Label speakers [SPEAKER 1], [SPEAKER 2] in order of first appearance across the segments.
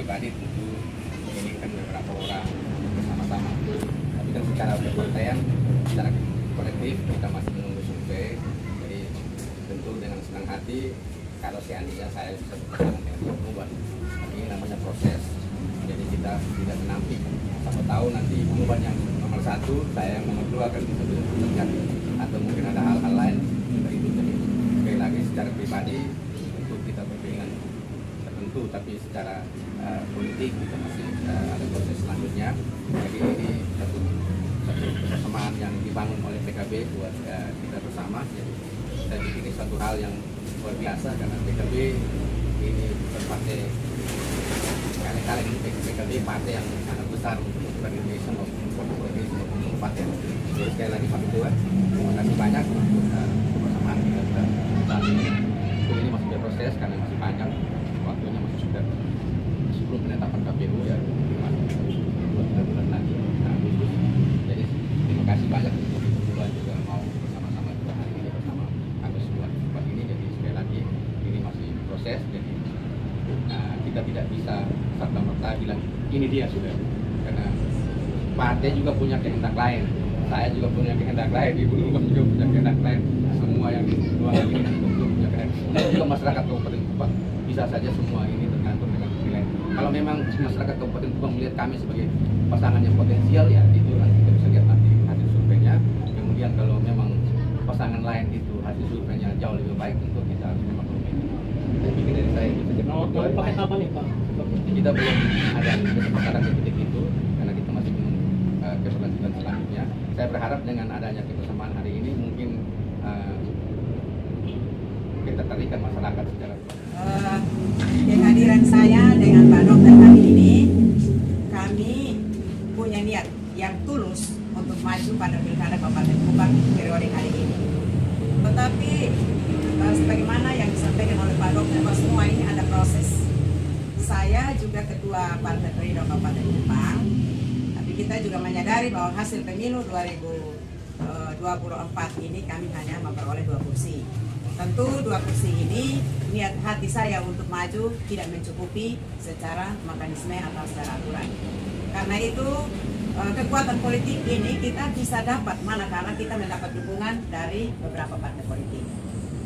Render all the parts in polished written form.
[SPEAKER 1] pribadi tentu menginginkan beberapa orang bersama-sama. Tapi kan secara kepartaian, secara kolektif kita masih menunggu survei. Jadi tentu dengan senang hati kalau seandainya saya bisa berpasangan dengan Pak Nuban. Tapi ini namanya proses. Jadi kita tidak menampik. Siapa tahu nanti Nuban yang nomor 1, saya yang nomor 2 kan bisa terjadi. Atau mungkin ada hal-hal lain seperti itu. Jadi sekali lagi secara pribadi tentu kita berkeinginan tertentu, tapi secara politik kita masih ada proses selanjutnya. Jadi ini satu kebersamaan yang dibangun oleh PKB buat kita bersama. Jadi saya pikir ini suatu hal yang luar biasa karena PKB ini bukan partai kali-kali ini PKB partai yang sangat besar untuk Indonesia maupun partai. Jadi sekali lagi Pak Ketua, terima kasih banyak untuk kebersamaan kita saat ini. Ini masih berproses karena masih panjang waktunya, masih sudah sebelum penetapan KPU ya masih 2 bulan lagi. Jadi terima kasih banyak untuk Ketua juga mau bersama-sama juga hari ini bersama kami semua di tempat ini. Jadi sekali lagi ini masih proses, jadi kita tidak bisa serta-merta bilang ini dia sudah, karena partai juga punya kehendak lain, saya juga punya kehendak lain, Ibu Nuban juga punya kehendak lain, semua yang di luar ini tentu punya kehendak, dan juga masyarakat Kabupaten Kupang. Bisa saja semua ini tergantung dengan penilaian. Kalau memang masyarakat Kabupaten Kupang melihat kami sebagai pasangan yang potensial, ya itu nanti kita bisa lihat nanti hasil surveinya. Kemudian kalau memang pasangan lain itu hasil surveinya jauh lebih baik, tentu kita harus memaklumi. Saya pikir dari saya itu saja.
[SPEAKER 2] Pakai apa nih Pak?
[SPEAKER 1] Kita belum ada kesepakatan seperti itu karena kita masih menunggu keberlanjutan selanjutnya. Saya berharap dengan adanya kebersamaan hari ini mungkin kita tarikan masyarakat secara
[SPEAKER 3] kehadiran saya dengan Pak Dokter kali ini, kami punya niat yang tulus untuk maju pada Pilkada Kabupaten Kupang periode kali ini. Tetapi sebagaimana yang disampaikan oleh Pak Dokter, bahwa semua ini ada proses. Saya juga ketua Partai Perindo Kabupaten Kupang, tapi kita juga menyadari bahwa hasil pemilu 2024 ini kami hanya memperoleh 2 kursi. Tentu 2 kursi ini niat hati saya untuk maju tidak mencukupi secara mekanisme atau secara aturan. Karena itu kekuatan politik ini kita bisa dapat manakala kita mendapat dukungan dari beberapa partai politik.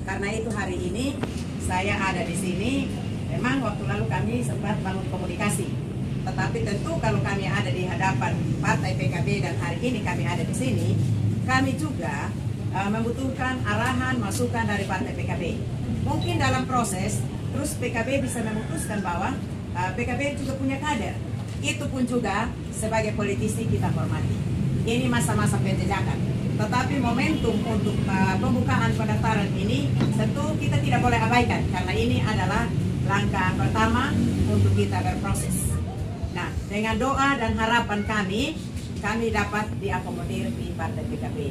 [SPEAKER 3] Karena itu hari ini saya ada di sini. Memang waktu lalu kami sempat bangun komunikasi, tetapi tentu kalau kami ada di hadapan partai PKB dan hari ini kami ada di sini, kami juga membutuhkan arahan, masukan dari partai PKB. Mungkin dalam proses, terus PKB bisa memutuskan bahwa PKB juga punya kader. Itu pun juga sebagai politisi kita hormati. Ini masa-masa penjejakan. Tetapi momentum untuk pembukaan pendaftaran ini tentu kita tidak boleh abaikan, karena ini adalah langkah pertama untuk kita berproses. Nah, dengan doa dan harapan kami dapat diakomodir di partai PKB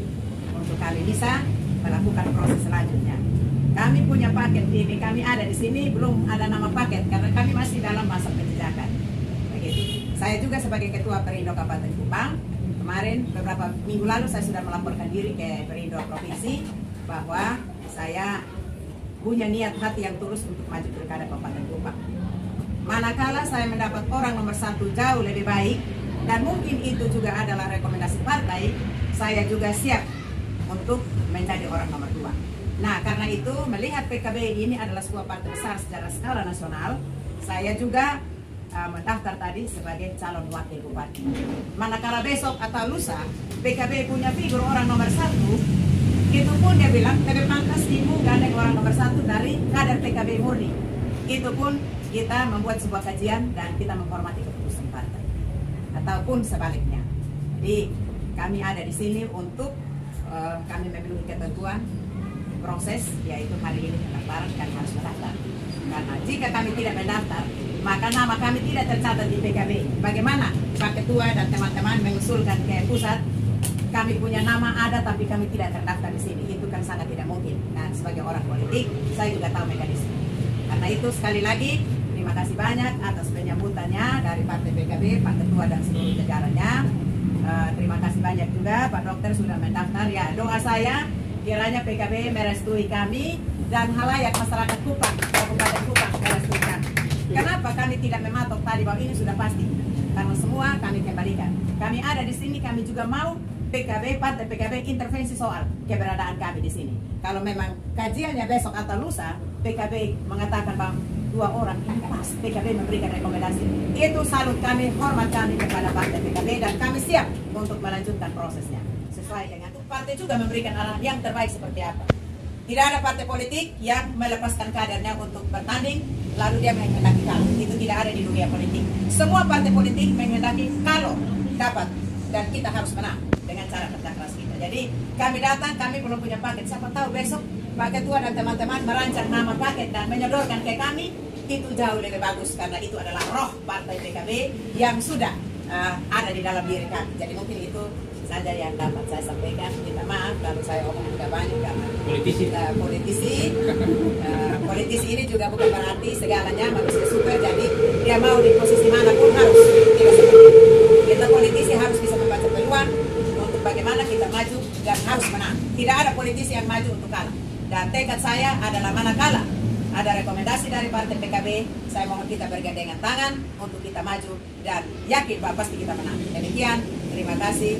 [SPEAKER 3] untuk kami bisa melakukan proses selanjutnya. Kami punya paket ini, kami ada di sini belum ada nama paket karena kami masih dalam masa penjejakan. Begitu. Saya juga sebagai ketua Perindo Kabupaten Kupang, kemarin beberapa minggu lalu saya sudah melaporkan diri ke Perindo Provinsi bahwa saya punya niat hati yang tulus untuk maju Pilkada Kabupaten Kupang. Manakala saya mendapat orang nomor 1 jauh lebih baik, dan mungkin itu juga adalah rekomendasi partai, saya juga siap untuk menjadi orang nomor 2. Nah, karena itu melihat PKB ini adalah sebuah partai besar secara skala nasional, saya juga mendaftar tadi sebagai calon wakil bupati. Manakala besok atau lusa PKB punya figur orang nomor 1, itu pun dia bilang lebih pantas ibu gandeng orang nomor 1 dari kader PKB murni. Itu pun kita membuat sebuah kajian dan kita menghormati keputusan partai, ataupun sebaliknya. Jadi kami ada di sini untuk kami memenuhi ketentuan proses, yaitu hari ini pendaftaran kami harus mendaftar. Karena jika kami tidak mendaftar, maka nama kami tidak tercatat di PKB. Bagaimana Pak Ketua dan teman-teman mengusulkan ke pusat, kami punya nama ada tapi kami tidak terdaftar di sini? Itu kan sangat tidak mungkin. Nah, sebagai orang politik, saya juga tahu mekanisme. Karena itu sekali lagi terima kasih banyak atas penyambutannya dari Partai PKB, Pak Ketua dan seluruh jajarannya. Terima kasih banyak juga Pak Dokter sudah mendaftar. Ya, doa saya kiranya PKB merestui kami dan halayak masyarakat Kupang, Kabupaten Kupang merestui kami. Kenapa kami tidak mematok tadi di bawah ini sudah pasti. Karena semua kami kembalikan. Kami ada di sini, kami juga mau PKB, partai PKB intervensi soal keberadaan kami di sini. Kalau memang kajiannya besok atau lusa, PKB mengatakan bahwa 2 orang ini pas, PKB memberikan rekomendasi. Itu salut kami, hormat kami kepada partai PKB, dan kami siap untuk melanjutkan prosesnya. Sesuai dengan itu, partai juga memberikan arahan yang terbaik seperti apa. Tidak ada partai politik yang melepaskan kadernya untuk bertanding, lalu dia menghendaki kalah. Itu tidak ada di dunia politik. Semua partai politik menghendaki kalau dapat, dan kita harus menang dengan cara kerja keras kita. Jadi kami datang, kami belum punya paket. Siapa tahu besok Pak Ketua dan teman-teman merancang nama paket dan menyodorkan ke kami, itu jauh lebih bagus karena itu adalah roh partai PKB yang sudah ada di dalam diri kami. Jadi mungkin itu saja yang dapat saya sampaikan. Minta maaf kalau saya omong juga banyak karena politisi ini juga bukan berarti segalanya manusia super. Jadi dia mau di posisi manapun harus tidak seperti itu. Kita politisi harus bisa membaca peluang untuk bagaimana kita maju dan harus menang. Tidak ada politisi yang maju untuk kalah. Dan tekad saya adalah manakala ada rekomendasi dari partai PKB, saya mohon kita bergandengan tangan untuk kita maju dan yakin bahwa pasti kita menang. Demikian, terima kasih.